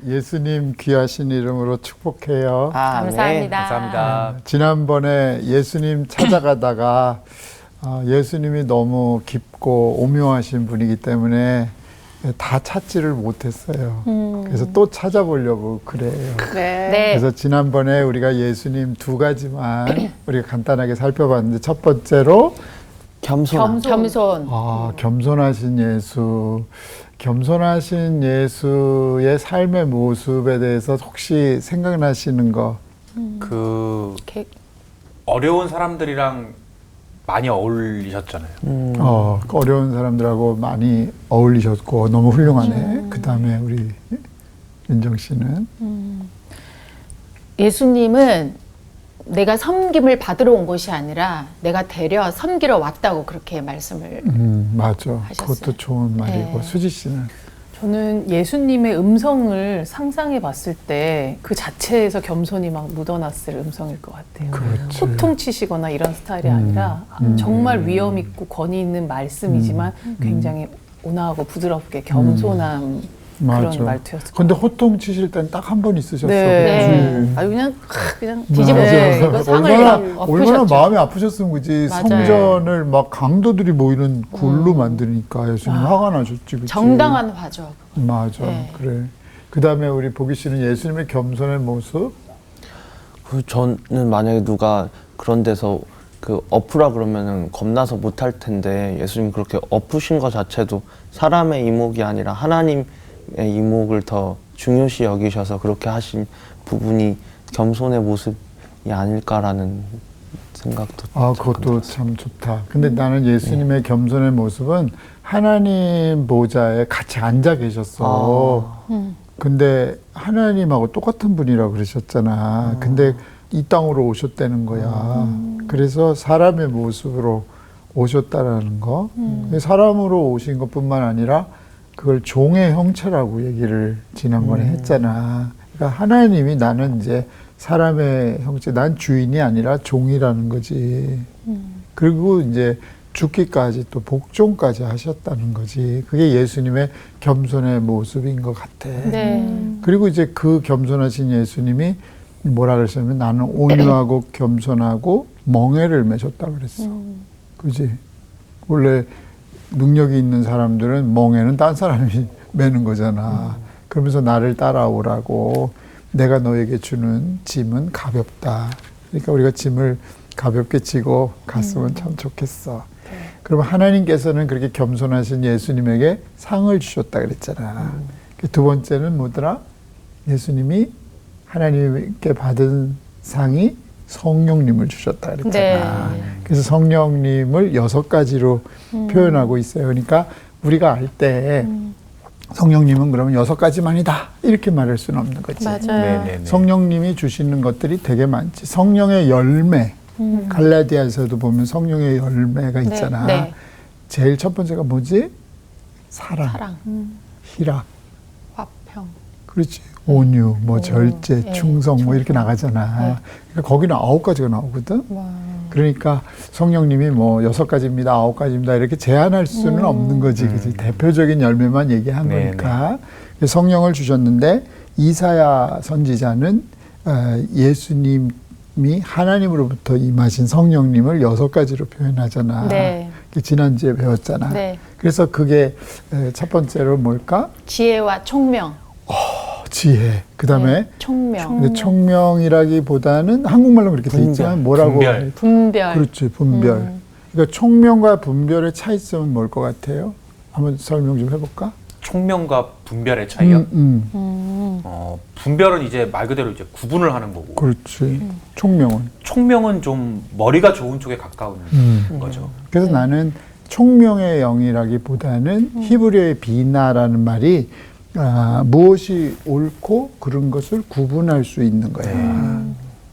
예수님 귀하신 이름으로 축복해요. 감사합니다. 감사합니다. 지난번에 예수님 찾아가다가 예수님이 너무 깊고 오묘하신 분이기 때문에 다 찾지를 못했어요. 그래서 또 찾아보려고 그래요. 네. 그래서 지난번에 우리가 예수님 두 가지만 우리가 간단하게 살펴봤는데, 첫 번째로 겸손. 겸손하신 예수. 겸손하신 예수의 삶의 모습에 대해서 혹시 생각나시는 거? 어려운 사람들이랑 많이 어울리셨잖아요. 어려운 사람들하고 많이 어울리셨고 너무 훌륭하네. 그 다음에 우리 민정 씨는? 예수님은 내가 섬김을 받으러 온 것이 아니라 내가 되려 섬기러 왔다고 그렇게 말씀을 맞아. 하셨어요. 그것도 좋은 말이고. 네. 수지 씨는? 저는 예수님의 음성을 상상해 봤을 때 그 자체에서 겸손이 막 묻어났을 음성일 것 같아요. 그렇지. 호통치시거나 이런 스타일이 아니라 정말 위험 있고 권위 있는 말씀이지만 굉장히 온화하고 부드럽게 겸손한 맞아. 그런 말투였을 것 근데 같아요. 호통 치실 땐 딱 한 번 있으셨어. 네. 그치? 아주 그냥 뒤집어서 네, 이거 상을 얼마나 엎으셨죠. 마음이 아프셨으면 그지. 맞아요. 성전을 막 강도들이 모이는 굴로 만드니까 예수님 화가 나셨지. 그치? 정당한 화죠. 맞아. 네. 그래. 그 다음에 우리 보기 씨는 예수님의 겸손의 모습? 저는 만약에 누가 그런 데서 엎으라 그러면은 겁나서 못할 텐데, 예수님 그렇게 엎으신 것 자체도 사람의 이목이 아니라 하나님의 이목을 더 중요시 여기셔서 그렇게 하신 부분이 겸손의 모습이 아닐까라는 생각도 그것도 참 좋다. 근데 나는 예수님의 겸손의 모습은 하나님 보좌에 같이 앉아 계셨어. 근데 하나님하고 똑같은 분이라고 그러셨잖아. 근데 이 땅으로 오셨다는 거야. 그래서 사람의 모습으로 오셨다라는 거. 사람으로 오신 것뿐만 아니라 그걸 종의 형체라고 얘기를 지난번에 했잖아. 그러니까 하나님이 나는 이제 사람의 형체, 난 주인이 아니라 종이라는 거지. 그리고 이제 죽기까지 또 복종까지 하셨다는 거지. 그게 예수님의 겸손의 모습인 것 같아. 네. 그리고 이제 그 겸손하신 예수님이 뭐라 그랬냐면 나는 온유하고 겸손하고 멍에를 매셨다 그랬어. 그지? 원래 능력이 있는 사람들은 멍에는 딴 사람이 매는 거잖아. 그러면서 나를 따라오라고, 내가 너에게 주는 짐은 가볍다. 그러니까 우리가 짐을 가볍게 지고 갔으면 참 좋겠어. 그럼 하나님께서는 그렇게 겸손하신 예수님에게 상을 주셨다 그랬잖아. 두 번째는 뭐더라? 예수님이 하나님께 받은 상이 성령님을 주셨다 그랬잖아. 네. 그래서 성령님을 6가지로 표현하고 있어요. 그러니까 우리가 알 때 성령님은 그러면 6가지만이다 이렇게 말할 수는 없는 거지. 맞아요. 네네네. 성령님이 주시는 것들이 되게 많지. 성령의 열매, 갈라디아에서도 보면 성령의 열매가 있잖아. 네. 제일 첫 번째가 뭐지? 사랑. 희락, 화평. 그렇지. 온유, 뭐 절제, 네. 충성 뭐 이렇게 나가잖아. 그러니까 거기는 9가지가 나오거든. 그러니까 성령님이 뭐 6가지입니다, 9가지입니다 이렇게 제한할 수는 없는 거지. 그치? 대표적인 열매만 얘기한 거니까. 성령을 주셨는데 이사야 선지자는 예수님이 하나님으로부터 임하신 성령님을 6가지로 표현하잖아. 네. 지난주에 배웠잖아. 네. 그래서 그게 첫 번째로 뭘까? 지혜와 총명. 지혜. 그 다음에 총명. 근데 총명이라기보다는 한국말로 그렇게 돼 있지만 뭐라고? 분별. 분별. 그렇지, 분별. 그러니까 총명과 분별의 차이점은 뭘 것 같아요? 한번 설명 좀 해볼까? 총명과 분별의 차이요? 음. 분별은 이제 말 그대로 이제 구분을 하는 거고, 그렇지. 총명은. 총명은 좀 머리가 좋은 쪽에 가까운 거죠. 그래서 나는 총명의 영이라기보다는 히브리어의 비나라는 말이 무엇이 옳고 그런 것을 구분할 수 있는 거야.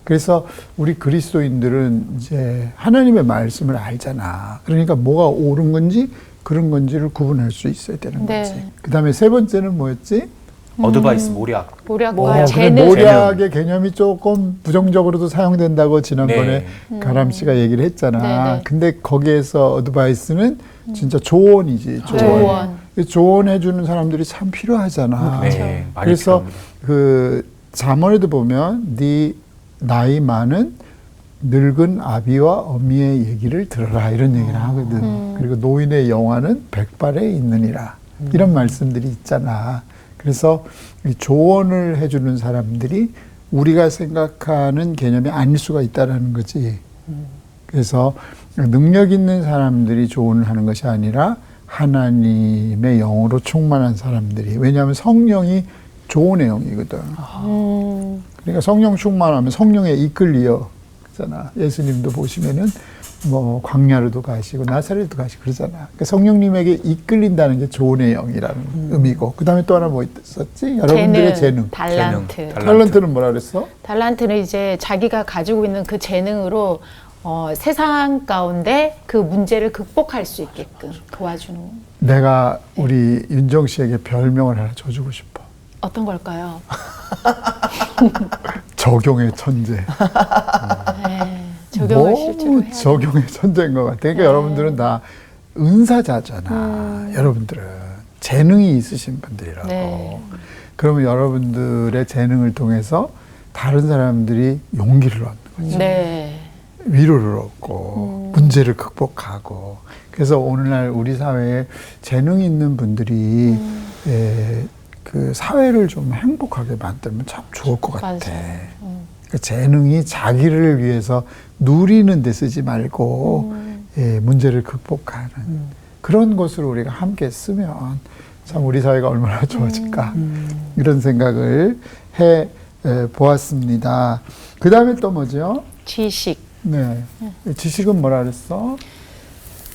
그래서 우리 그리스도인들은 이제 하나님의 말씀을 알잖아. 그러니까 뭐가 옳은 건지 그런 건지를 구분할 수 있어야 되는 거지. 네. 그 다음에 세 번째는 뭐였지? 어드바이스, 모략. 모략과 근데 재능. 모략의 개념이 조금 부정적으로도 사용된다고 지난번에 가람 씨가 얘기를 했잖아. 네네. 근데 거기에서 어드바이스는 진짜 조언이지. 조언. 조언해주는 사람들이 참 필요하잖아. 네, 많이 그래서 필요합니다. 그 잠언에도 보면 네 나이 많은 늙은 아비와 어미의 얘기를 들어라 이런 얘기를 하거든. 그리고 노인의 영화는 백발에 있느니라 이런 말씀들이 있잖아. 그래서 이 조언을 해주는 사람들이 우리가 생각하는 개념이 아닐 수가 있다라는 거지. 그래서 능력 있는 사람들이 조언을 하는 것이 아니라 하나님의 영으로 충만한 사람들이, 왜냐하면 성령이 조언의 영이거든. 그러니까 성령 충만하면 성령에 이끌리어 그잖아. 예수님도 보시면은 뭐 광야로도 가시고 나사렛도 가시고 그러잖아. 그러니까 성령님에게 이끌린다는 게 조언의 영이라는 의미고, 그 다음에 또 하나 뭐 있었지? 여러분들의 재능. 달란트. 탤런트는 뭐라 그랬어? 달란트는 이제 자기가 가지고 있는 그 재능으로 세상 가운데 그 문제를 극복할 수 있게끔 도와주는. 내가 우리 윤정 씨에게 별명을 하나 줘주고 싶어. 어떤 걸까요? 적용의 천재. 네, 적용을 실제로 해야 적용의 천재인 것 같아. 그러니까 여러분들은 다 은사자잖아. 여러분들은 재능이 있으신 분들이라고. 네. 그러면 여러분들의 재능을 통해서 다른 사람들이 용기를 얻는 거지. 네. 위로를 얻고 문제를 극복하고. 그래서 오늘날 우리 사회에 재능 있는 분들이 그 사회를 좀 행복하게 만들면 참 좋을 것 같아. 그 재능이 자기를 위해서 누리는 데 쓰지 말고 문제를 극복하는 그런 것으로 우리가 함께 쓰면 참 우리 사회가 얼마나 좋아질까 이런 생각을 해 보았습니다. 그 다음에 또 뭐죠? 지식. 네, 지식은 뭐라 그랬어?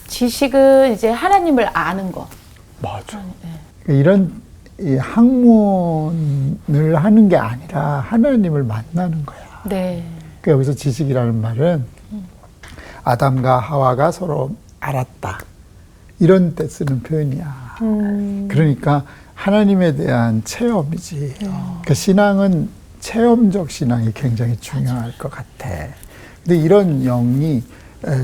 지식은 이제 하나님을 아는 거. 맞아. 이런 이 학문을 하는 게 아니라 하나님을 만나는 거야. 네. 그러니까 여기서 지식이라는 말은 아담과 하와가 서로 알았다. 이런 때 쓰는 표현이야. 그러니까 하나님에 대한 체험이지. 그러니까 신앙은 체험적 신앙이 굉장히 중요할 것 같아. 근데 이런 영이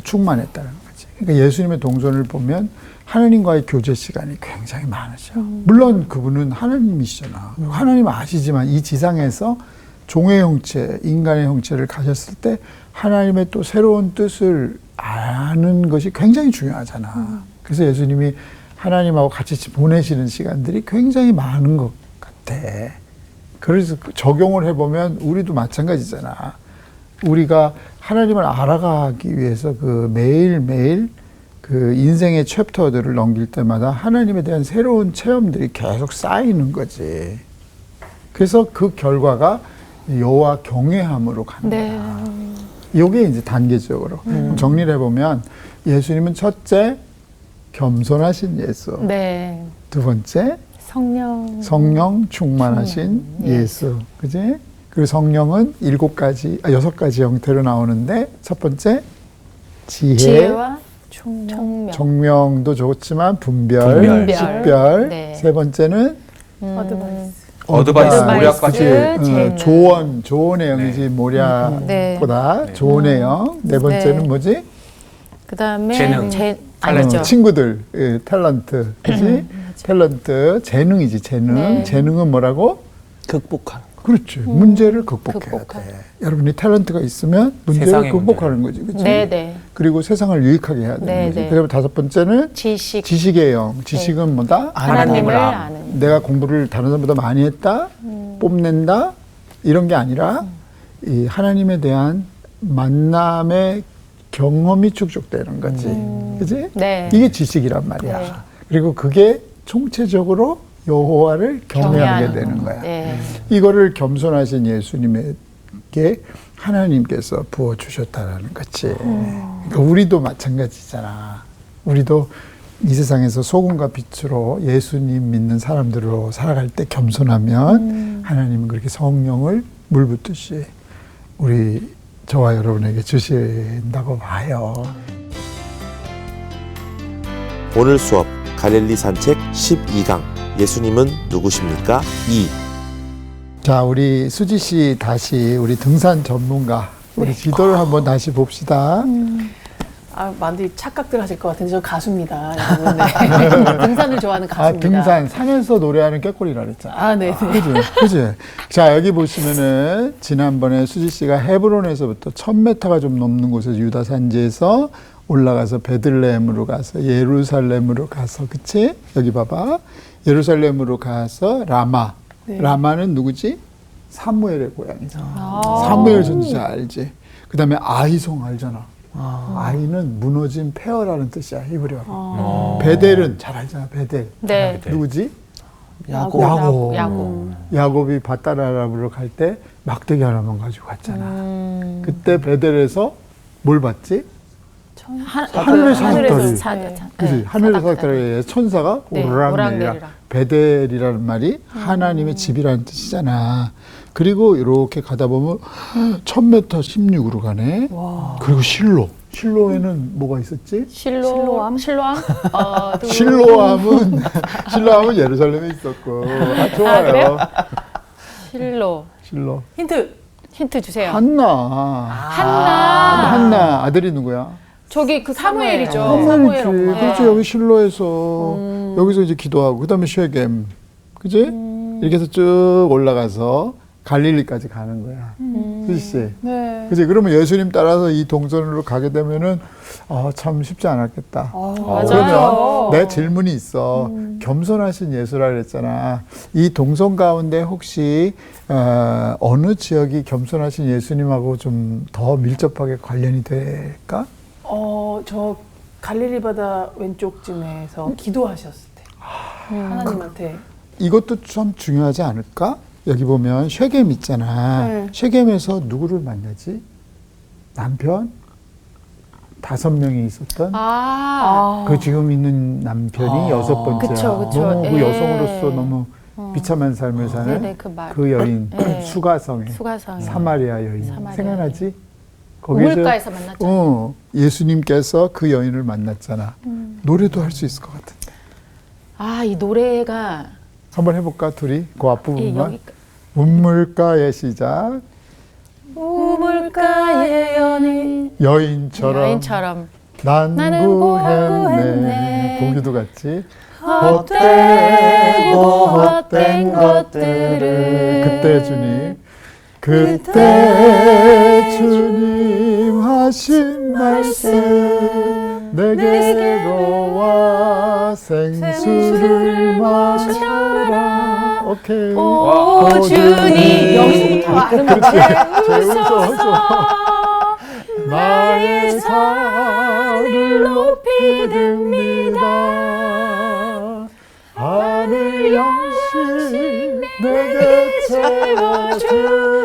충만했다는 거지. 그러니까 예수님의 동선을 보면 하나님과의 교제 시간이 굉장히 많으셔. 물론 그분은 하나님이시잖아. 하나님 아시지만 이 지상에서 종의 형체, 인간의 형체를 가졌을 때 하나님의 또 새로운 뜻을 아는 것이 굉장히 중요하잖아. 그래서 예수님이 하나님하고 같이 보내시는 시간들이 굉장히 많은 것 같아. 그래서 적용을 해보면 우리도 마찬가지잖아. 우리가 하나님을 알아가기 위해서 그 매일매일 그 인생의 챕터들을 넘길 때마다 하나님에 대한 새로운 체험들이 계속 쌓이는 거지. 그래서 그 결과가 여호와 경외함으로 가는 거야. 이게 이제 단계적으로 정리를 해보면 예수님은 첫째 겸손하신 예수. 네. 두 번째 성령 충만하신 예수. 그지? 그리고 성령은 6가지 형태로 나오는데 첫 번째 지혜와 총명. 총명도 좋지만 분별. 식별. 네. 세 번째는 어드바이스, 모략 그치? 같은. 조언의 영이지. 네. 모략보다 조언의 영. 네 번째는 뭐지? 그다음에 재능. 아니죠. 친구들, 탤런트, 그지? 탤런트, 재능이지, 재능. 네. 재능은 뭐라고? 극복하는 거. 그렇지. 문제를 극복해야 극복하는. 돼. 여러분이 탤런트가 있으면 문제를 세상의 극복하는 거지, 그치? 네네. 그리고 세상을 유익하게 해야 되는 네, 거지. 네. 그리고 다섯 번째는 지식. 지식의 영. 지식은 뭐다? 하나님을 아는. 내가 공부를 다른 사람보다 많이 했다, 뽐낸다, 이런 게 아니라 이 하나님에 대한 만남의 경험이 축적되는 거지. 그지? 네. 이게 지식이란 말이야. 네. 그리고 그게 총체적으로 여호와를 경외하게 되는 거야. 네. 이거를 겸손하신 예수님에게 하나님께서 부어주셨다라는 거지. 그러니까 우리도 마찬가지잖아. 우리도 이 세상에서 소금과 빛으로 예수님 믿는 사람들로 살아갈 때 겸손하면 하나님은 그렇게 성령을 물 붓듯이 저와 여러분에게 주신다고 봐요. 오늘 수업 갈릴리 산책 12강 예수님은 누구십니까? 2. 자, 우리 수지 씨 다시 우리 등산 전문가 우리 지도를 한번 다시 봅시다. 아, 많이 착각들 하실 것 같은데 저 가수입니다. 여러분. 네. 등산을 좋아하는 아, 가수입니다. 등산 산에서 노래하는 꾀꼬리라 그랬잖아. 아, 네. 그지? 그지? 자, 여기 보시면은 지난번에 수지 씨가 헤브론에서부터 1000m가 좀 넘는 곳에서 유다 산지에서 올라가서 베들레헴으로 가서 예루살렘으로 가서, 그치? 여기 봐봐. 예루살렘으로 가서 라마. 네. 라마는 누구지? 사무엘의 고향이잖아. 사무엘 선지자 알지? 그 다음에 아이송 알잖아. 아이는 무너진 폐허라는 뜻이야, 히브리어로. 베델은 잘 알잖아, 베델. 네. 누구지? 야곱. 야곱이 바다라람으로 갈 때 막대기 하나만 가지고 갔잖아. 그때 베델에서 뭘 봤지? 하늘의 사닥다리. 그지? 하늘의 사닥다리에 천사가 네, 오르락내리락. 오락내리락. 베델이라는 말이 하나님의 집이라는 뜻이잖아. 그리고 이렇게 가다 보면 1000m 16으로 가네. 그리고 실로에는 뭐가 있었지? 실로암? 실로암은 예루살렘에 있었고. 아, 좋아요. 그래요? 실로. 힌트 주세요. 한나 아들이 누구야? 저기 그 사무엘이죠. 사무엘이지. 엄마. 그렇지. 여기 실로에서 여기서 이제 기도하고 그다음에 쉐겜, 그지? 이렇게 해서 쭉 올라가서 갈릴리까지 가는 거야. 그렇지? 네. 그지? 그러면 예수님 따라서 이 동선으로 가게 되면은 참 쉽지 않았겠다. 맞아요. 그러면 내 질문이 있어. 겸손하신 예수라 그랬잖아. 이 동선 가운데 혹시 어느 지역이 겸손하신 예수님하고 좀 더 밀접하게 관련이 될까? 저 갈릴리 바다 왼쪽쯤에서 기도하셨을 때 하나님한테 이것도 참 중요하지 않을까? 여기 보면 쉐겜 있잖아. 네. 쉐겜에서 누구를 만나지? 남편? 5명이 있었던 그 지금 있는 남편이 6번째야. 그쵸. 너무 그 예. 여성으로서 너무 비참한 삶을 사는 네네, 그 말. 그 여인, 네. 수가성의 수가성. 사마리아 여인. 사마리아 생각나지? 우물가에서 만났죠. 예수님께서 그 여인을 만났잖아. 노래도 할 수 있을 것 같은데. 이 노래가 한번 해볼까, 둘이? 그 앞부분만. 여기 우물가의 시작. 우물가의 연인 여인처럼 난 나는 구했네. 구했네. 보기도 같이. 헛되고 헛된 것들을 그때 주님. 그때 주님 하신 말씀 내게로 와 생수를 마셔라. 오케이. 오 주님 여기서부터 아름답게 나의 산을 높이 듭니다. 하늘 영신 내게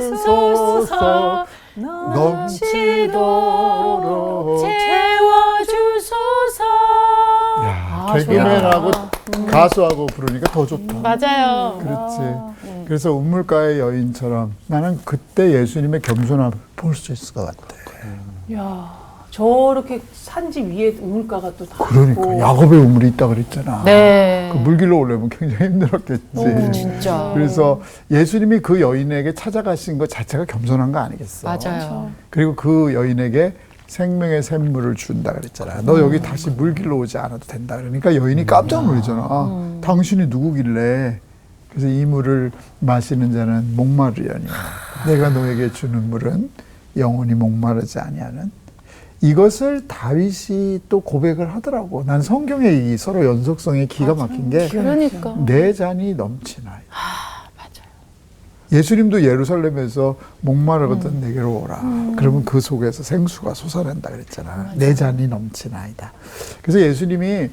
채워주소서. 넘치도록 채워주소서. 야, 개그맨하고 가수하고 부르니까 더 좋다. 맞아요. 그렇지. 그래서 우물가의 여인처럼 나는 그때 예수님의 겸손함을 볼 수 있을 것 같아. 야, 저렇게 산지 위에 우물가가 또 다 그러니까 있고. 야곱의 우물이 있다 그랬잖아. 네. 그 물길로 오려면 굉장히 힘들었겠지. 진짜. 그래서 예수님이 그 여인에게 찾아가신 것 자체가 겸손한 거 아니겠어? 맞아요. 그리고 그 여인에게 생명의 샘물을 준다 그랬잖아. 너 여기 다시 물길로 오지 않아도 된다. 그러니까 여인이 깜짝 놀라잖아. 당신이 누구길래? 그래서 이 물을 마시는 자는 목마르려니 내가 너에게 주는 물은 영원히 목마르지 아니하는. 이것을 다윗이 또 고백을 하더라고. 난 성경의 이 서로 연속성이 기가 막힌 게 그러니까. 내 잔이 넘치나이다. 맞아요. 예수님도 예루살렘에서 목마르거든 내게로 오라. 그러면 그 속에서 생수가 솟아난다 그랬잖아. 내 잔이 넘치나이다. 그래서 예수님이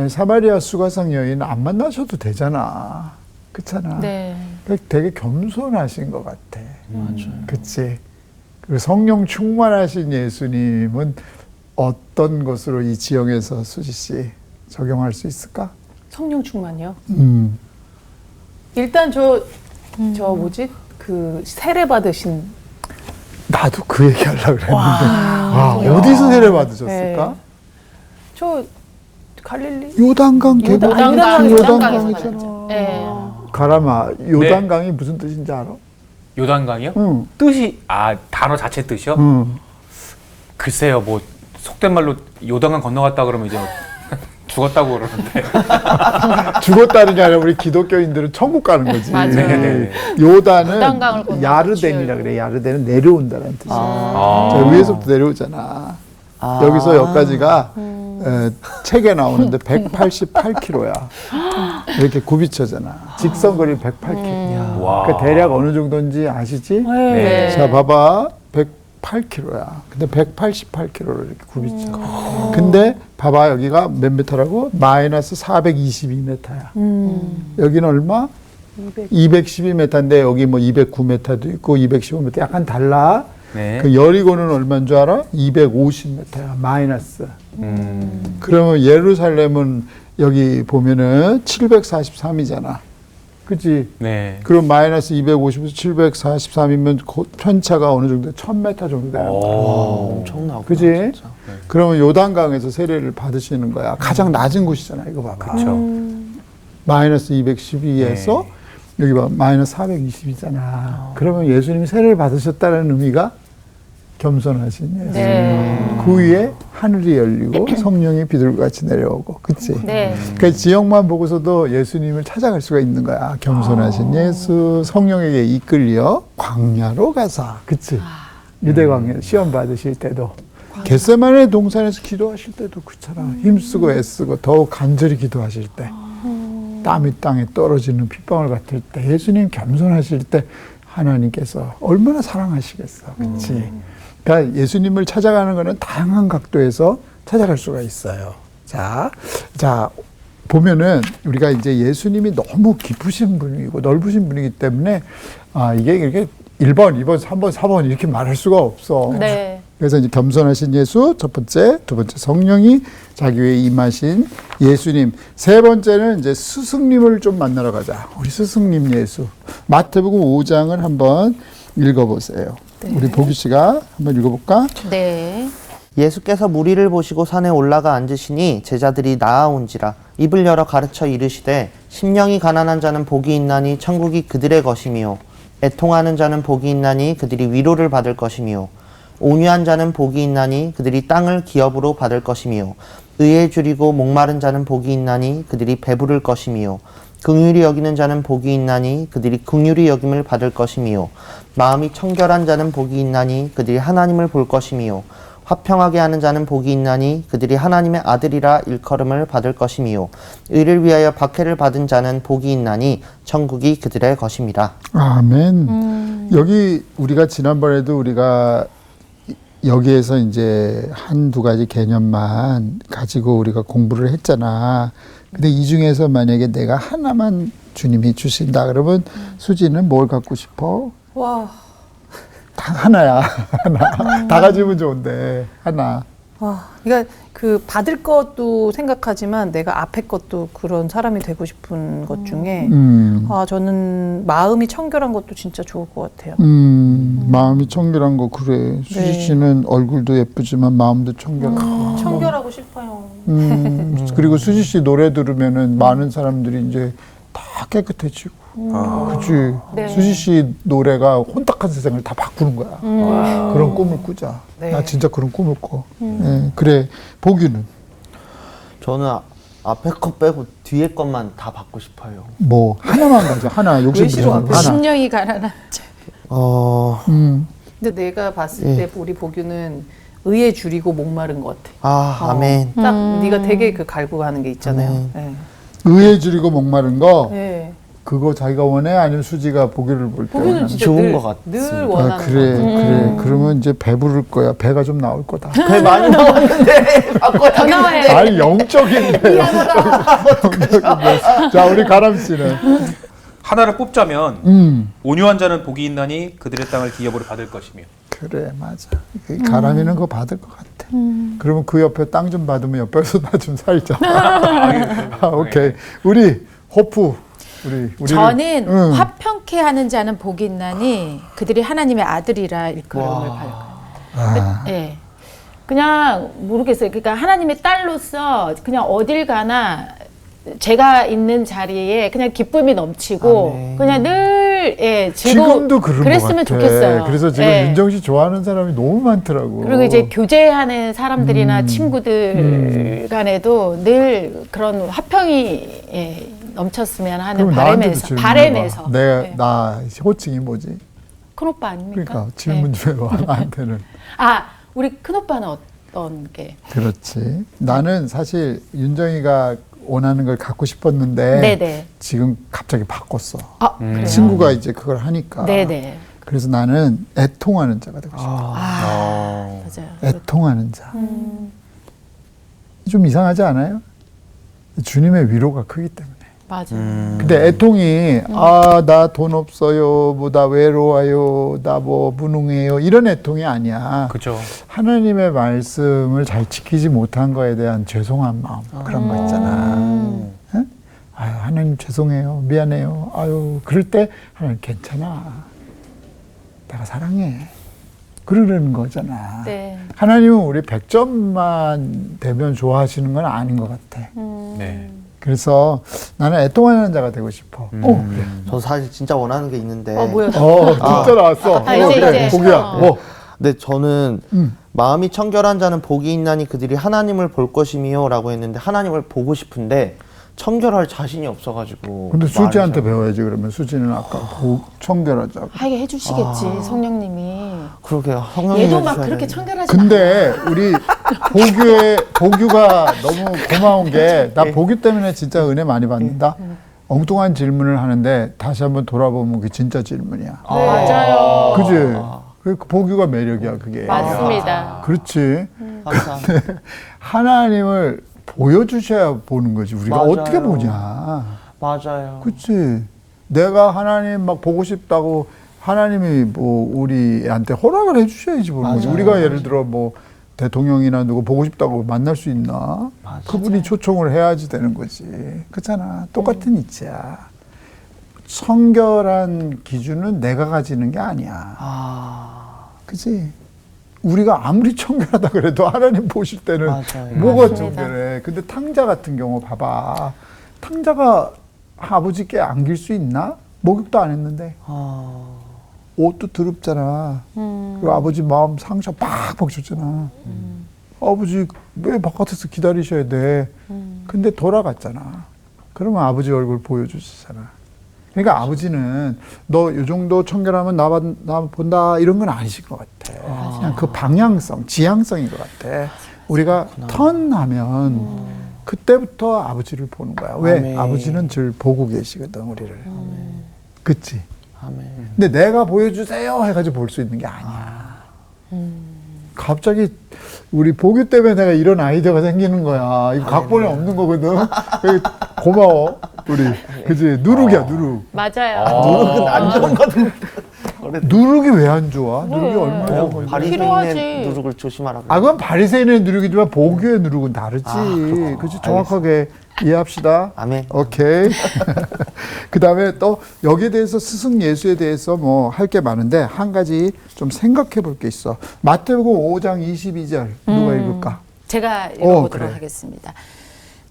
사마리아 수가성 여인 안 만나셔도 되잖아. 그렇잖아. 네. 되게 겸손하신 것 같아. 맞아요. 그치? 그리고 성령 충만하신 예수님은 어떤 것으로 이 지형에서 수지 씨 적용할 수 있을까? 성령 충만이요. 음. 일단 저 뭐지? 그 세례 받으신 나도 그 얘기 하려고 그랬는데. 어디서 세례 받으셨을까? 네. 저 갈릴리 요단강 개봉. 요단강에서 요단강이잖아. 만났죠. 네. 가라마, 요단강이 무슨 뜻인지 알아? 요단강이요? 응. 뜻이 단어 자체 뜻이요? 응. 글쎄요, 뭐 속된 말로 요단강 건너갔다 그러면 이제 죽었다고 그러는데. 죽었다는 게 아니라 우리 기독교인들은 천국 가는 거지. 맞아요. 네네네. 요단강을 요단은 건너서 야르덴이라 그래. 야르덴은 내려온다는 뜻이야. 아. 저 위에서부터 내려오잖아. 여기서 여기까지가 책에 나오는데 188km야. 이렇게 굽이쳐잖아. 직선거리 108km. 와. 그 대략 어느 정도인지 아시지? 네. 자, 봐봐. 108km야. 근데 188km를 이렇게 굽이쳐. 근데 봐봐. 여기가 몇 미터라고? 마이너스 422m야. 여기는 얼마? 212m인데 여기 뭐 209m도 있고 215m 약간 달라. 네. 그 여리고는 얼마인 줄 알아? 250m야. 마이너스. 그러면 예루살렘은 여기 보면은 743이잖아. 그치? 네. 그럼 마이너스 250에서 743이면 편차가 어느 정도? 1000m 정도 되는 거야. 엄청나고. 그지? 그러면 요단강에서 세례를 받으시는 거야. 가장 낮은 곳이잖아. 이거 봐봐. 그렇죠. 마이너스 212에서 여기 봐. 마이너스 420이잖아. 그러면 예수님이 세례를 받으셨다는 의미가 겸손하신 예수. 네. 그 위에 하늘이 열리고 성령이 비둘기같이 내려오고. 그치? 네. 그 지역만 보고서도 예수님을 찾아갈 수가 있는 거야. 겸손하신 예수, 성령에게 이끌려 광야로 가사. 그치? 유대 광야 시험 받으실 때도. 겟세마네 동산에서 기도하실 때도 그렇잖아. 힘쓰고 애쓰고 더욱 간절히 기도하실 때. 땀이 땅에 떨어지는 핏방울 같을 때. 예수님 겸손하실 때 하나님께서 얼마나 사랑하시겠어. 그치? 그러니까 예수님을 찾아가는 거는 다양한 각도에서 찾아갈 수가 있어요. 자, 보면은 우리가 이제 예수님이 너무 깊으신 분이고 넓으신 분이기 때문에 이게 이렇게 1번, 2번, 3번, 4번 이렇게 말할 수가 없어. 네. 그래서 이제 겸손하신 예수, 첫 번째, 두 번째 성령이 자기 위에 임하신 예수님, 세 번째는 이제 스승님을 좀 만나러 가자. 우리 스승님 예수. 마태복음 5장을 한번 읽어보세요. 우리 보기 씨가 한번 읽어볼까? 네. 예수께서 무리를 보시고 산에 올라가 앉으시니 제자들이 나아온지라 입을 열어 가르쳐 이르시되 심령이 가난한 자는 복이 있나니 천국이 그들의 것이미요 애통하는 자는 복이 있나니 그들이 위로를 받을 것이미요 온유한 자는 복이 있나니 그들이 땅을 기업으로 받을 것이미요 의에 줄이고 목마른 자는 복이 있나니 그들이 배부를 것이미요 긍휼히 여기는 자는 복이 있나니 그들이 긍휼히 여김을 받을 것이미요 마음이 청결한 자는 복이 있나니 그들이 하나님을 볼 것이미요 화평하게 하는 자는 복이 있나니 그들이 하나님의 아들이라 일컬음을 받을 것이미요 의를 위하여 박해를 받은 자는 복이 있나니 천국이 그들의 것입니다. 아멘. 여기 우리가 지난번에도 우리가 여기에서 이제 한두 가지 개념만 가지고 우리가 공부를 했잖아. 근데 이 중에서 만약에 내가 하나만 주님이 주신다 그러면 수지는 뭘 갖고 싶어? 와, 다 하나야. 하나. 다 가지면 좋은데 하나. 와, 그러니까 그 받을 것도 생각하지만 내가 앞에 것도 그런 사람이 되고 싶은 것 중에 저는 마음이 청결한 것도 진짜 좋을 것 같아요. 마음이 청결한 거 그래. 수지 씨는 얼굴도 예쁘지만 마음도 청결하고. 청결하고 싶어요. 그리고 수지 씨 노래 들으면은 많은 사람들이 이제 다 깨끗해지고. 그치. 네. 수지 씨 노래가 혼탁한 세상을 다 바꾸는 거야. 그런 꿈을 꾸자. 네. 나 진짜 그런 꿈을 꿔. 네. 그래. 보규는 저는 앞에 것 빼고 뒤에 것만 다 받고 싶어요. 뭐 하나만 가자. 하나 욕심 부리지 말고 하나. 심령이 가난한 자. 근데 내가 봤을 때 우리 보규는 의에 줄이고 목마른 것 같아. 아멘. 딱 네가 되게 그 갈고 가는 게 있잖아요. 네. 의에 줄이고 목마른 거 네. 그거 자기가 원해? 아니면 수지가 보기를 볼 때? 보규는 진짜 좋은 늘, 것 같습니다. 늘 원하는 그래, 거. 그래. 그러면 이제 배부를 거야. 배가 좀 나올 거다. 배 많이 나왔는데 바꿔야 더 나와야 돼. 아니, 영적인데. 영적인데. 자, 우리 가람 씨는. 하나를 뽑자면 온유한 자는 복이 있나니 그들의 땅을 기업으로 받을 것이며. 그래, 맞아. 가람이는 그거 받을 것 같아. 그러면 그 옆에 땅 좀 받으면 옆에서 나 좀 살자. 오케이. 우리 호프. 우리 저는 화평케 하는 자는 복이 있나니 그들이 하나님의 아들이라 일컬음을 받을 거예요. 네. 그냥 모르겠어요. 그러니까 하나님의 딸로서 그냥 어딜 가나 제가 있는 자리에 그냥 기쁨이 넘치고 아멘. 그냥 늘 늘 지금도 그런 그랬으면 것 같아. 좋겠어요. 그래서 지금 예. 윤정 씨 좋아하는 사람이 너무 많더라고. 그리고 이제 교제하는 사람들이나 친구들 간에도 늘 그런 화평이 넘쳤으면 하는 그럼 나한테도 바람에서 질문해봐. 내가 네. 나 호칭이 뭐지? 큰 오빠 아닙니까? 그러니까 질문 네. 좀 해봐. 나한테는. 우리 큰 오빠는 어떤 게? 그렇지. 나는 사실 윤정이가 원하는 걸 갖고 싶었는데 네네. 지금 갑자기 바꿨어. 그래요? 친구가 이제 그걸 하니까. 네네. 그래서 나는 애통하는 자가 되고 싶어. 맞아요. 애통하는 자. 좀 이상하지 않아요? 주님의 위로가 크기 때문에. 맞아요. 근데 애통이 나 돈 없어요, 뭐 나 외로워요, 나 뭐 무능해요 이런 애통이 아니야. 그죠. 하나님의 말씀을 잘 지키지 못한 거에 대한 죄송한 마음 그런 거 있잖아. 응? 아유, 하나님 죄송해요, 미안해요. 아유, 그럴 때 하나님 괜찮아, 내가 사랑해. 그러는 거잖아. 네. 하나님은 우리 100점만 되면 좋아하시는 건 아닌 것 같아. 네. 그래서 나는 애통하는 자가 되고 싶어. 그래. 저 사실 진짜 원하는 게 있는데. 뭐요? 진짜 나왔어. 이제. 복이야. 네, 저는 마음이 청결한 자는 복이 있나니 그들이 하나님을 볼 것이미요 라고 했는데 하나님을 보고 싶은데 청결할 자신이 없어가지고. 근데 수지한테 말을 배워야지. 그러면 수지는 아까 청결하자고. 하게 해주시겠지 성령님이. 그러게요. 성령님 얘도 막 해주셔야 그렇게 되는데. 청결하지 근데 우리 보규가 너무 고마운 게 나 보규 때문에 진짜 은혜 많이 받는다. 엉뚱한 질문을 하는데 다시 한번 돌아보면 그게 진짜 질문이야. 맞아요. 그지? 그 보규가 매력이야, 그게. 맞습니다. 그렇지. 감사합니다. 하나님을 보여주셔야 보는 거지. 우리가 맞아요. 어떻게 보냐. 맞아요. 그치. 내가 하나님 막 보고 싶다고 하나님이 뭐 우리한테 허락을 해주셔야지 보는 거지. 맞아요. 우리가 예를 들어 뭐 대통령이나 누구 보고 싶다고 만날 수 있나? 맞아요. 그분이 초청을 해야지 되는 거지. 그렇잖아. 똑같은 이치야. 청결한 기준은 내가 가지는 게 아니야. 그치? 우리가 아무리 청결하다 그래도 하나님 보실 때는 맞아요. 뭐가 맞습니다. 청결해. 근데 탕자 같은 경우 봐봐. 탕자가 아버지께 안길 수 있나? 목욕도 안 했는데. 옷도 더럽잖아. 그리고 아버지 마음 상처 팍팍 줬잖아. 아버지 왜 바깥에서 기다리셔야 돼? 근데 돌아갔잖아. 그러면 아버지 얼굴 보여주시잖아. 그러니까 아버지는 너 이 정도 청결하면 나 본다 이런 건 아니실 것 같아. 그냥 그 방향성, 지향성인 것 같아. 우리가 턴하면 그때부터 아버지를 보는 거야. 왜? 아멘. 아버지는 늘 보고 계시거든, 우리를. 그치? 아멘. 근데 내가 보여주세요 해가지고 볼 수 있는 게 아니야. 갑자기 우리 보규 때문에 내가 이런 아이디어가 생기는 거야. 이거 각본에 없는 거거든. 고마워, 우리. 그지? 누룩이야, 누룩. 맞아요. 누룩은 안 좋은 거든. 누룩이 왜 안 좋아? 누룩이 얼마나 좋은 건데. 필요하지. 바리새인의 누룩을 조심하라고. 그건 바리새인의 누룩이지만 보규의 누룩은 다르지. 그치? 정확하게 이해합시다. 아멘. 오케이. 그 다음에 또 여기에 대해서 스승 예수에 대해서 뭐 할 게 많은데 한 가지 좀 생각해 볼 게 있어. 마태복음 5장 22절 누가 읽을까? 제가 읽어보도록 그래. 하겠습니다.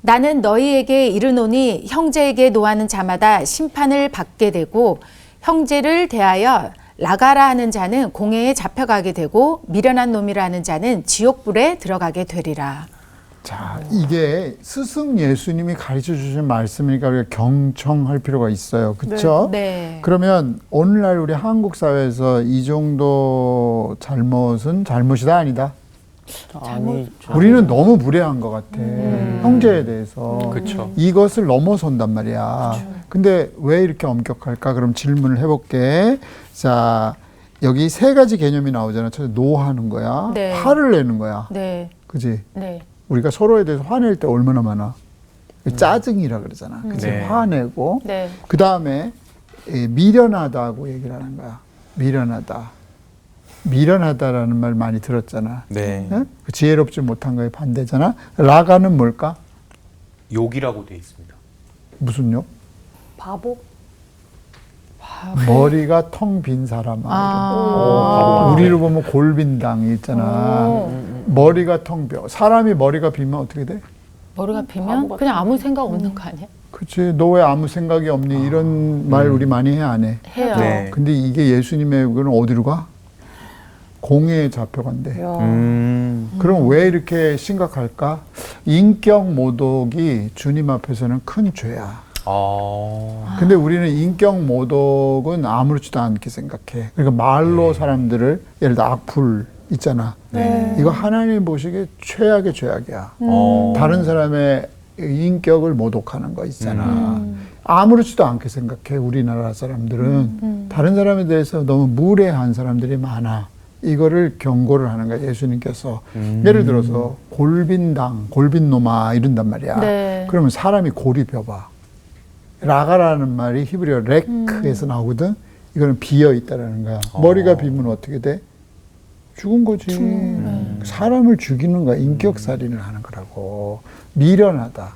나는 너희에게 이르노니 형제에게 노하는 자마다 심판을 받게 되고 형제를 대하여 나가라 하는 자는 공회에 잡혀가게 되고 미련한 놈이라 하는 자는 지옥불에 들어가게 되리라. 자, 이게 스승 예수님이 가르쳐 주신 말씀이니까 우리가 경청할 필요가 있어요. 그렇죠? 네. 그러면 오늘날 우리 한국 사회에서 이 정도 잘못은 잘못이다 아니다. 아니죠. 우리는 너무 무례한 것 같아. 형제에 대해서. 그쵸. 이것을 넘어선단 말이야. 근데 왜 이렇게 엄격할까? 그럼 질문을 해볼게. 자, 여기 세 가지 개념이 나오잖아. 첫째, 노하는 거야. 네. 화를 내는 거야. 네. 그지? 네. 우리가 서로에 대해서 화낼 때 얼마나 많아? 짜증이라 그러잖아. 그치? 네. 화내고. 네. 그 다음에 미련하다고 얘기를 하는 거야. 미련하다. 미련하다라는 말 많이 들었잖아. 네. 응? 그 지혜롭지 못한 거에 반대잖아. 라가는 뭘까? 욕이라고 돼 있습니다. 무슨 욕? 바보? 머리가 텅 빈 사람아. 바보 우리를 보면 골빈당이 있잖아. 머리가 텅 비어. 사람이 머리가 비면 어떻게 돼? 머리가 비면 그냥 아무 생각 없는 거 아니야? 그치. 너 왜 아무 생각이 없니? 이런 말 우리 많이 해, 안 해? 해요. 네. 근데 이게 예수님의 그는 어디로 가? 공회에 잡혀간대. 그럼 왜 이렇게 심각할까? 인격 모독이 주님 앞에서는 큰 죄야. 근데 우리는 인격 모독은 아무렇지도 않게 생각해. 그러니까 말로 사람들을, 예를 들어 악플 있잖아. 이거 하나님 보시기에 최악의 죄악이야. 다른 사람의 인격을 모독하는 거 있잖아. 아무렇지도 않게 생각해. 우리나라 사람들은 다른 사람에 대해서 너무 무례한 사람들이 많아. 이거를 경고를 하는 거야, 예수님께서. 예를 들어서 골빈당, 골빈노마 이런단 말이야. 네. 그러면 사람이 골이 벼봐. 라가라는 말이 히브리어 레크에서 나오거든. 이거는 비어 있다라는 거야. 머리가 비면 어떻게 돼? 죽은 거지. 사람을 죽이는 거야. 인격살인을 하는 거라고. 미련하다.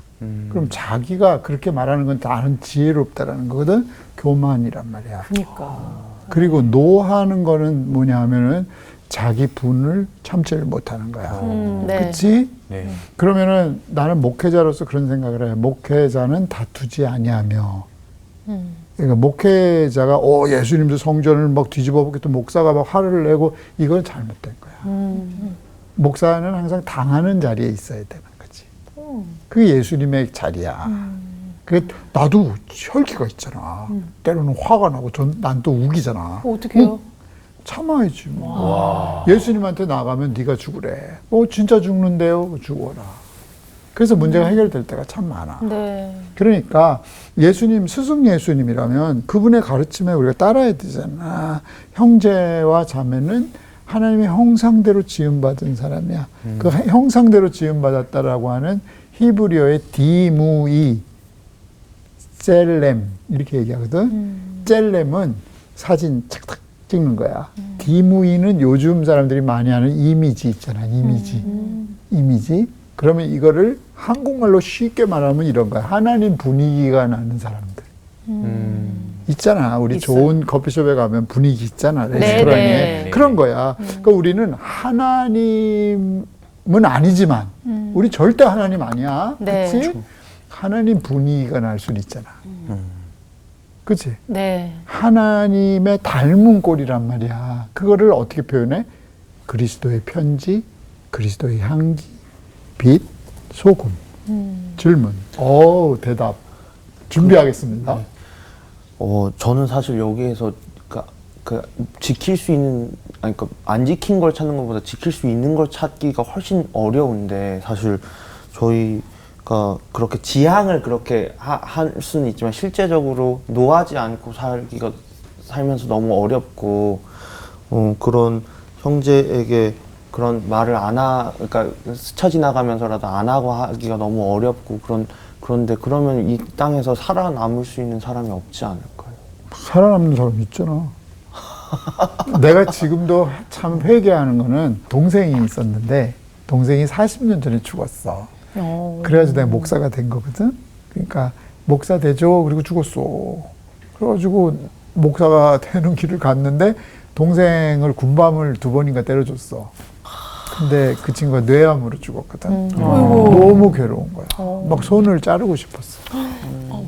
그럼 자기가 그렇게 말하는 건 나는 지혜롭다라는 거거든. 교만이란 말이야. 그러니까. 그리고 노하는 거는 뭐냐 하면은 자기 분을 참지를 못하는 거야. 네. 그렇지? 네. 그러면은 나는 목회자로서 그런 생각을 해. 목회자는 다투지 아니하며. 그러니까 목회자가 예수님도 성전을 막 뒤집어 보겠다, 목사가 막 화를 내고, 이건 잘못된 거야. 목사는 항상 당하는 자리에 있어야 되는 거지. 그게 예수님의 자리야. 그게 나도 혈기가 있잖아. 때로는 화가 나고 난 또 우기잖아. 어떻게 해요? 참아야지 뭐. 예수님한테 나가면 네가 죽으래. 진짜 죽는데요? 죽어라. 그래서 문제가 해결될 때가 참 많아. 네. 그러니까 예수님, 스승 예수님이라면 그분의 가르침에 우리가 따라야 되잖아. 형제와 자매는 하나님의 형상대로 지음받은 사람이야. 그 형상대로 지음받았다라고 하는 히브리어의 디무이, 셀렘 이렇게 얘기하거든. 셀렘은 사진 착착 찍는 거야. 디무이는 요즘 사람들이 많이 하는 이미지 있잖아. 이미지. 그러면 이거를 한국말로 쉽게 말하면 이런 거야. 하나님 분위기가 나는 사람들. 있잖아. 우리 있어요. 좋은 커피숍에 가면 분위기 있잖아. 레스토랑에. 네. 그런 거야. 그러니까 우리는 하나님은 아니지만 우리 절대 하나님 아니야. 네. 그렇지? 하나님 분위기가 날 수는 있잖아. 그치? 네. 하나님의 닮은 꼴이란 말이야. 그거를 어떻게 표현해? 그리스도의 편지, 그리스도의 향기, 빛, 소금. 질문. 대답. 준비하겠습니다. 저는 사실 여기에서 지킬 수 있는, 그러니까 안 지킨 걸 찾는 것보다 지킬 수 있는 걸 찾기가 훨씬 어려운데, 사실 저희가 그렇게 지향을 그렇게 할 수는 있지만 실제적으로 노하지 않고 살면서 너무 어렵고, 그런 형제에게 그런 말을 그러니까 스쳐 지나가면서라도 안 하고 하기가 너무 어렵고, 그런데 그러면 이 땅에서 살아남을 수 있는 사람이 없지 않을까요? 살아남는 사람 있잖아. 내가 지금도 참 회개하는 거는, 동생이 있었는데 동생이 40년 전에 죽었어. 그래가지고 내가 목사가 된 거거든. 그러니까 목사 되죠. 그리고 죽었어. 그래가지고 목사가 되는 길을 갔는데 동생을 군밤을 2번인가 때려줬어. 근데 그 친구가 뇌암으로 죽었거든. 너무 괴로운 거야. 막 손을 자르고 싶었어.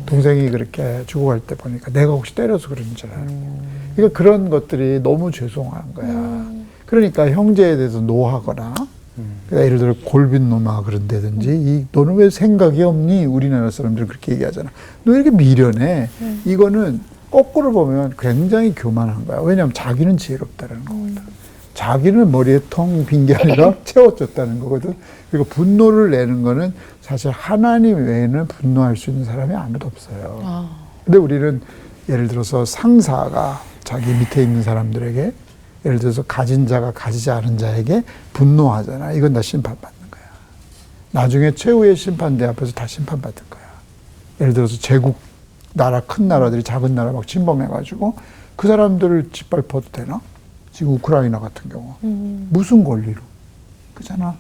동생이 그렇게 죽어갈 때 보니까 내가 혹시 때려서 그런 줄 알고. 그러니까 그런 것들이 너무 죄송한 거야. 그러니까 형제에 대해서 노하거나, 그러니까 예를 들어 골빈노마 그런다든지, 너는 왜 생각이 없니? 우리나라 사람들은 그렇게 얘기하잖아. 너 이렇게 미련해. 이거는 거꾸로 보면 굉장히 교만한 거야. 왜냐하면 자기는 지혜롭다는 거거든. 자기는 머리에 텅 빈 게 아니라 채워졌다는 거거든. 그리고 분노를 내는 거는 사실 하나님 외에는 분노할 수 있는 사람이 아무도 없어요. 근데 우리는 예를 들어서 상사가 자기 밑에 있는 사람들에게, 예를 들어서 가진 자가 가지지 않은 자에게 분노하잖아. 이건 다 심판받는 거야. 나중에 최후의 심판대 앞에서 다 심판받을 거야. 예를 들어서 제국 나라, 큰 나라들이 작은 나라 막 침범해가지고 그 사람들을 짓밟아도 되나? 지금 우크라이나 같은 경우. 무슨 권리로? 그잖아.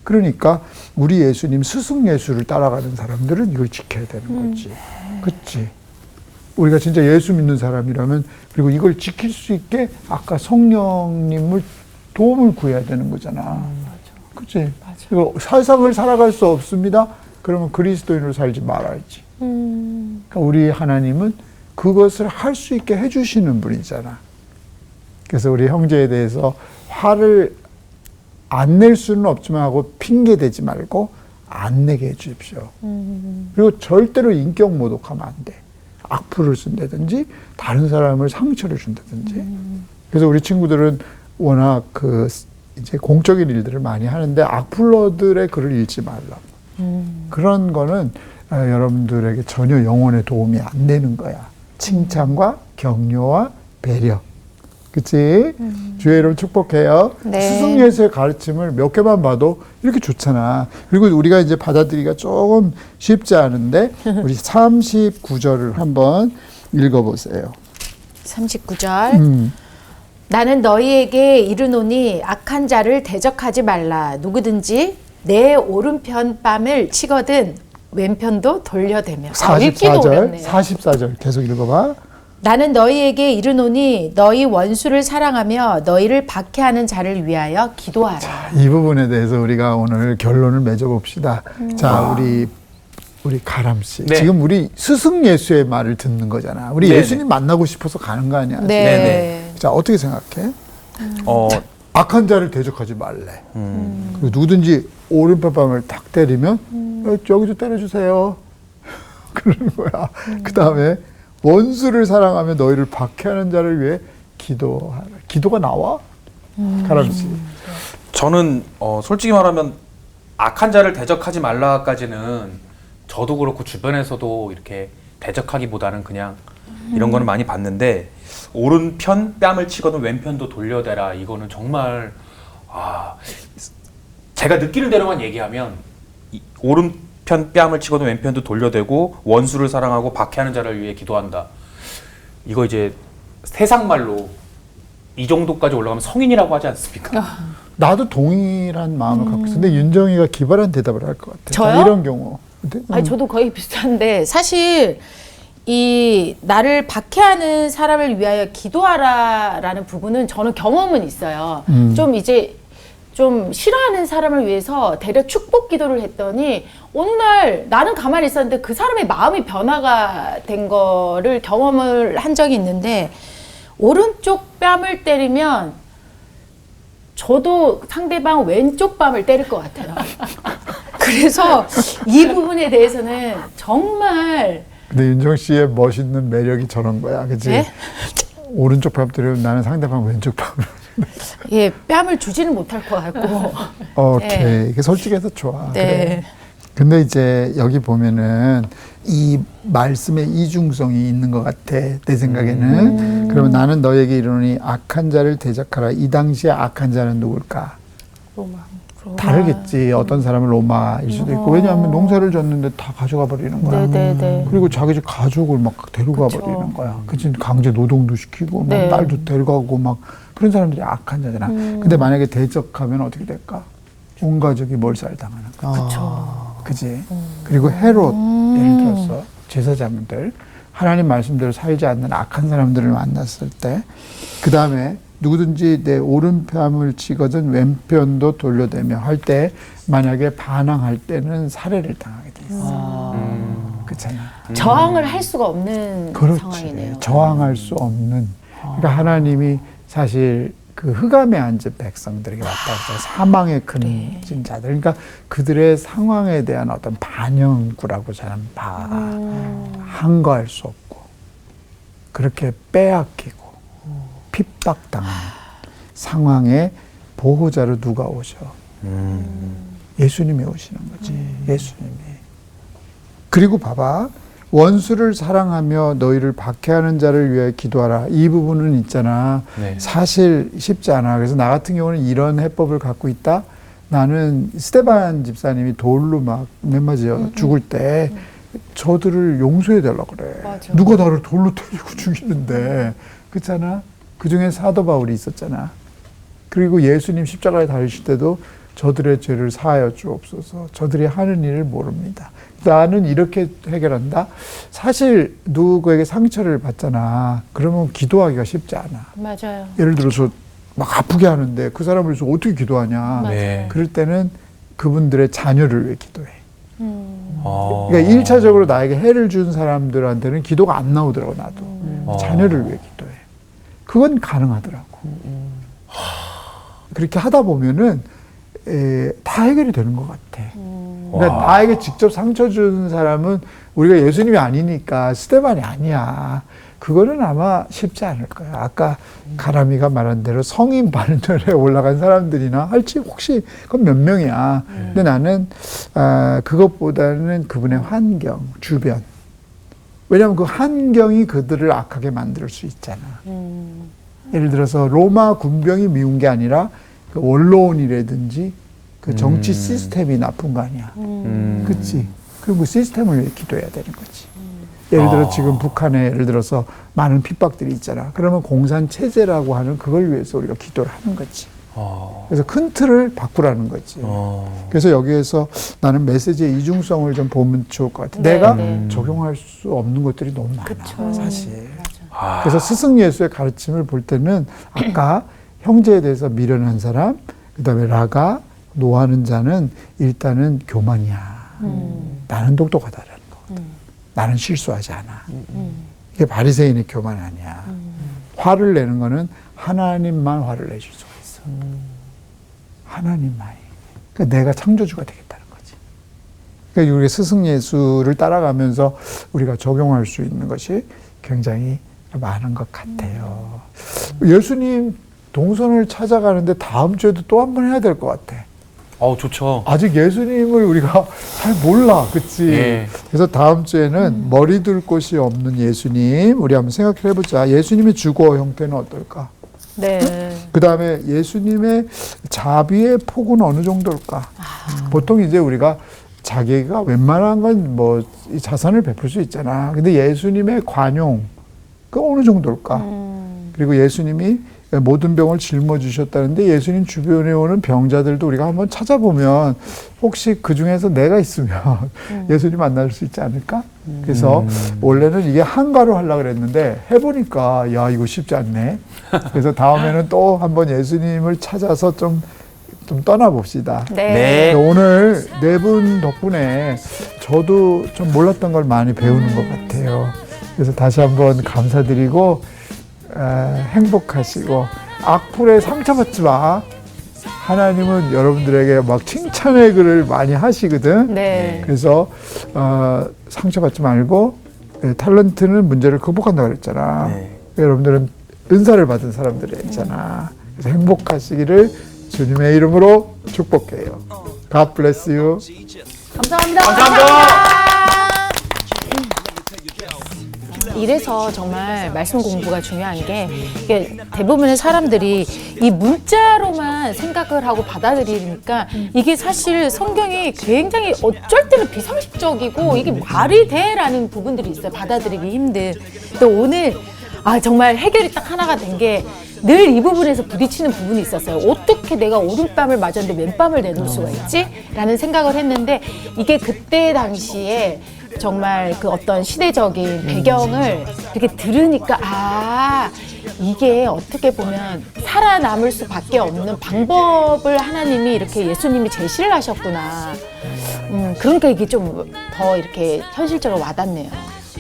그러니까 우리 예수님 스승 예수를 따라가는 사람들은 이걸 지켜야 되는 거지. 그치? 우리가 진짜 예수 믿는 사람이라면, 그리고 이걸 지킬 수 있게 아까 성령님을 도움을 구해야 되는 거잖아. 그치? 그리고 세상을 살아갈 수 없습니다. 그러면 그리스도인으로 살지 말아야지. 그러니까 우리 하나님은 그것을 할 수 있게 해주시는 분이잖아. 그래서 우리 형제에 대해서 화를 안 낼 수는 없지만 하고 핑계 대지 말고 안 내게 해주십시오. 그리고 절대로 인격 모독하면 안 돼. 악플을 쓴다든지 다른 사람을 상처를 준다든지. 그래서 우리 친구들은 워낙 이제 공적인 일들을 많이 하는데 악플러들의 글을 읽지 말라. 그런 거는 여러분들에게 전혀 영혼에 도움이 안 되는 거야. 칭찬과 격려와 배려. 그치? 주의 이름 축복해요. 네. 스승예수의 가르침을 몇 개만 봐도 이렇게 좋잖아. 그리고 우리가 이제 받아들이기가 조금 쉽지 않은데 우리 39절을 한번 읽어보세요. 39절. 나는 너희에게 이르노니 악한 자를 대적하지 말라. 누구든지 내 오른편 뺨을 치거든 왼편도 돌려대며. 읽기도 44절, 어렵네요. 44절 계속 읽어봐. 나는 너희에게 이르노니 너희 원수를 사랑하며 너희를 박해하는 자를 위하여 기도하라. 이 부분에 대해서 우리가 오늘 결론을 맺어봅시다. 자, 우리 가람 씨. 네. 지금 우리 스승 예수의 말을 듣는 거잖아. 우리 네네. 예수님 만나고 싶어서 가는 거 아니야? 네. 네네. 자, 어떻게 생각해? 어, 악한 자를 대적하지 말래. 그리고 누구든지 오른편밤을 딱 때리면 여기도 때려주세요. 그러는 거야. 그 다음에 원수를 사랑하며 너희를 박해하는 자를 위해 기도하라. 기도가 나와? 가람 씨. 저는 솔직히 말하면 악한 자를 대적하지 말라까지는 저도 그렇고 주변에서도 이렇게 대적하기보다는 그냥 이런 거는 많이 봤는데 오른편 뺨을 치거든 왼편도 돌려대라 이거는 정말 제가 느끼는 대로만 얘기하면 오른편 뺨을 치거든 왼편도 돌려대고 원수를 사랑하고 박해하는 자를 위해 기도한다. 이거 이제 세상 말로 이 정도까지 올라가면 성인이라고 하지 않습니까? 나도 동일한 마음을 갖고 있어. 근데 윤정이가 기발한 대답을 할 것 같아. 저요? 자, 이런 경우. 근데, 아니 저도 거의 비슷한데 사실 이 나를 박해하는 사람을 위하여 기도하라라는 부분은 저는 경험은 있어요. 좀 이제 좀 싫어하는 사람을 위해서 대려 축복 기도를 했더니 어느 날 나는 가만히 있었는데 그 사람의 마음이 변화가 된 거를 경험을 한 적이 있는데 오른쪽 뺨을 때리면 저도 상대방 왼쪽 뺨을 때릴 것 같아요. 그래서 이 부분에 대해서는 정말 근데 윤정 씨의 멋있는 매력이 저런 거야. 그치? 네? 오른쪽 뺨 때리면 나는 상대방 왼쪽 뺨을. 예, 뺨을 주지는 못할 것 같고. 오케이. 네. 이게 솔직해서 좋아. 네. 그래. 근데 이제 여기 보면은 이 말씀의 이중성이 있는 것 같아. 내 생각에는. 그러면 나는 너에게 이르노니 악한 자를 대적하라. 이 당시에 악한 자는 누굴까? 로마. 다르겠지. 어떤 사람은 로마일 수도 있고. 왜냐하면 농사를 졌는데 다 가져가 버리는 거야. 네네네. 그리고 자기 집 가족을 막 데려가 그쵸. 버리는 거야. 그치? 강제 노동도 시키고, 막 네. 딸도 데려가고, 막 그런 사람들이 악한 자잖아. 근데 만약에 대적하면 어떻게 될까? 온 가족이 몰살당하는 거야. 그치? 그리고 헤롯, 예를 들어서 제사장들, 하나님 말씀대로 살지 않는 악한 사람들을 만났을 때, 그 다음에 누구든지 내 오른편을 치거든 왼편도 돌려대며 할 때 만약에 반항할 때는 살해를 당하게 돼 있어. 그렇잖아. 저항을 할 수가 없는 그렇지. 상황이네요. 저항할 수 없는. 그러니까 하나님이 사실 그 흑암에 앉은 백성들에게 왔다 해서 사망의 큰 자들. 그러니까 그들의 상황에 대한 어떤 반영구라고 저는 봐. 항거할 수 없고 그렇게 빼앗기고 핍박당하는 상황에 보호자로 누가 오셔? 예수님이 오시는 거지. 예수님이. 그리고 봐봐. 원수를 사랑하며 너희를 박해하는 자를 위해 기도하라. 이 부분은 있잖아. 네. 사실 쉽지 않아. 그래서 나 같은 경우는 이런 해법을 갖고 있다. 나는 스테반 집사님이 돌로 막 맨맞아 죽을 때 저들을 용서해 달라고 그래. 맞아. 누가 나를 돌로 때리고 죽이는데. 그렇잖아. 그 중에 사도 바울이 있었잖아. 그리고 예수님 십자가에 달리실 때도 저들의 죄를 사하여 주옵소서. 저들이 하는 일을 모릅니다. 나는 이렇게 해결한다. 사실 누구에게 상처를 받잖아. 그러면 기도하기가 쉽지 않아. 맞아요. 예를 들어서 막 아프게 하는데 그 사람을 위해서 어떻게 기도하냐. 네. 그럴 때는 그분들의 자녀를 위해 기도해. 그러니까 1차적으로 나에게 해를 준 사람들한테는 기도가 안 나오더라고, 나도. 자녀를 위해 기도해. 그건 가능하더라고. 그렇게 하다 보면은 다 해결이 되는 것 같아. 그러니까 나에게 직접 상처 준 사람은 우리가 예수님이 아니니까 스데반이 아니야. 그거는 아마 쉽지 않을 거야. 아까 가람이가 말한 대로 성인 반열에 올라간 사람들이나 할지 혹시 그건 몇 명이야. 근데 나는 그것보다는 그분의 환경, 주변. 왜냐하면 그 환경이 그들을 악하게 만들 수 있잖아. 예를 들어서 로마 군병이 미운 게 아니라 그 원로원이라든지 그 정치 시스템이 나쁜 거 아니야. 그치? 그럼 그 시스템을 위해 기도해야 되는 거지. 예를 들어 지금 북한에 예를 들어서 많은 핍박들이 있잖아. 그러면 공산 체제라고 하는 그걸 위해서 우리가 기도를 하는 거지. 그래서 큰 틀을 바꾸라는 거지. 그래서 여기에서 나는 메시지의 이중성을 좀 보면 좋을 것 같아. 내가 적용할 수 없는 것들이 너무 많아, 사실. 그래서 스승 예수의 가르침을 볼 때는 아까 형제에 대해서 미련한 사람, 그다음에 라가 노하는 자는 일단은 교만이야. 나는 똑똑하다라는 거. 나는 실수하지 않아. 이게 바리새인의 교만 아니야. 화를 내는 거는 하나님만 화를 내줄 수가 있어. 하나님만이. 그러니까 내가 창조주가 되겠다는 거지. 그러니까 우리가 스승 예수를 따라가면서 우리가 적용할 수 있는 것이 굉장히 많은 것 같아요. 예수님 동선을 찾아가는데 다음 주에도 또 한 번 해야 될 것 같아. 좋죠. 아직 예수님을 우리가 잘 몰라, 그치? 예. 그래서 다음 주에는 머리 둘 곳이 없는 예수님, 우리 한번 생각해 보자. 예수님의 주거 형태는 어떨까? 네. 그 다음에 예수님의 자비의 폭은 어느 정도일까? 보통 이제 우리가 자기가 웬만한 건 뭐 자선을 베풀 수 있잖아. 근데 예수님의 관용, 그 어느 정도일까? 그리고 예수님이 모든 병을 짊어지셨다는데 예수님 주변에 오는 병자들도 우리가 한번 찾아보면 혹시 그 중에서 내가 있으면 예수님 만날 수 있지 않을까? 그래서 원래는 이게 한가로 하려고 그랬는데 해보니까 야, 이거 쉽지 않네. 그래서 다음에는 또 한번 예수님을 찾아서 좀 떠나봅시다. 네. 오늘 네 분 덕분에 저도 좀 몰랐던 걸 많이 배우는 것 같아요. 그래서 다시 한번 감사드리고 행복하시고 악플에 상처받지 마. 하나님은 여러분들에게 막 칭찬의 글을 많이 하시거든. 네. 그래서 상처받지 말고 탤런트는 문제를 극복한다고 그랬잖아. 네. 여러분들은 은사를 받은 사람들이잖아. 그래서 행복하시기를 주님의 이름으로 축복해요. God bless you. 감사합니다. 이래서 정말 말씀 공부가 중요한 게 이게 대부분의 사람들이 이 문자로만 생각을 하고 받아들이니까 이게 사실 성경이 굉장히 어쩔 때는 비상식적이고 이게 말이 돼라는 부분들이 있어요. 받아들이기 힘든. 또 오늘 정말 해결이 딱 하나가 된 게 늘 이 부분에서 부딪히는 부분이 있었어요. 어떻게 내가 오른뺨을 맞았는데 왼뺨을 내놓을 수가 있지? 라는 생각을 했는데 이게 그때 당시에 정말 그 어떤 시대적인 배경을 이렇게 들으니까 이게 어떻게 보면 살아남을 수밖에 없는 방법을 하나님이 이렇게 예수님이 제시를 하셨구나. 그러니까 이게 좀 더 이렇게 현실적으로 와닿네요.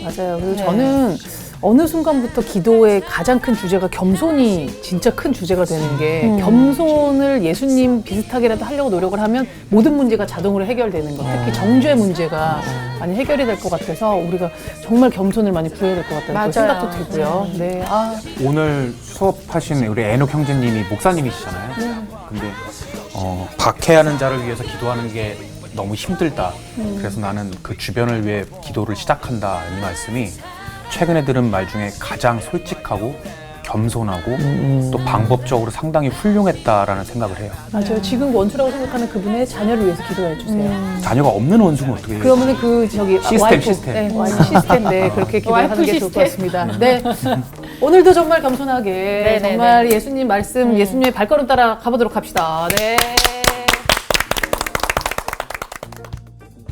맞아요. 그리고 저는 어느 순간부터 기도의 가장 큰 주제가 겸손이 진짜 큰 주제가 되는 게 겸손을 예수님 비슷하게라도 하려고 노력을 하면 모든 문제가 자동으로 해결되는 것. 특히 정죄 문제가 많이 해결이 될 것 같아서 우리가 정말 겸손을 많이 구해야 될 것 같다는 맞아요. 생각도 되고요. 네. 오늘 수업하신 우리 애녹 형제님이 목사님이시잖아요. 근데 박해하는 자를 위해서 기도하는 게 너무 힘들다. 그래서 나는 그 주변을 위해 기도를 시작한다. 이 말씀이 최근에 들은 말 중에 가장 솔직하고 겸손하고 또 방법적으로 상당히 훌륭했다라는 생각을 해요. 맞아요. 지금 원수라고 생각하는 그분의 자녀를 위해서 기도해 주세요. 자녀가 없는 원수는 어떻게 해요? 그러면은 시스템, 와이프, 시스템. 네, 와이프 시스템, 네, 그렇게 기도하는 게 좋을 것 같습니다. 네, 오늘도 정말 겸손하게 네, 정말 예수님 말씀, 예수님의 발걸음 따라 가보도록 합시다. 네.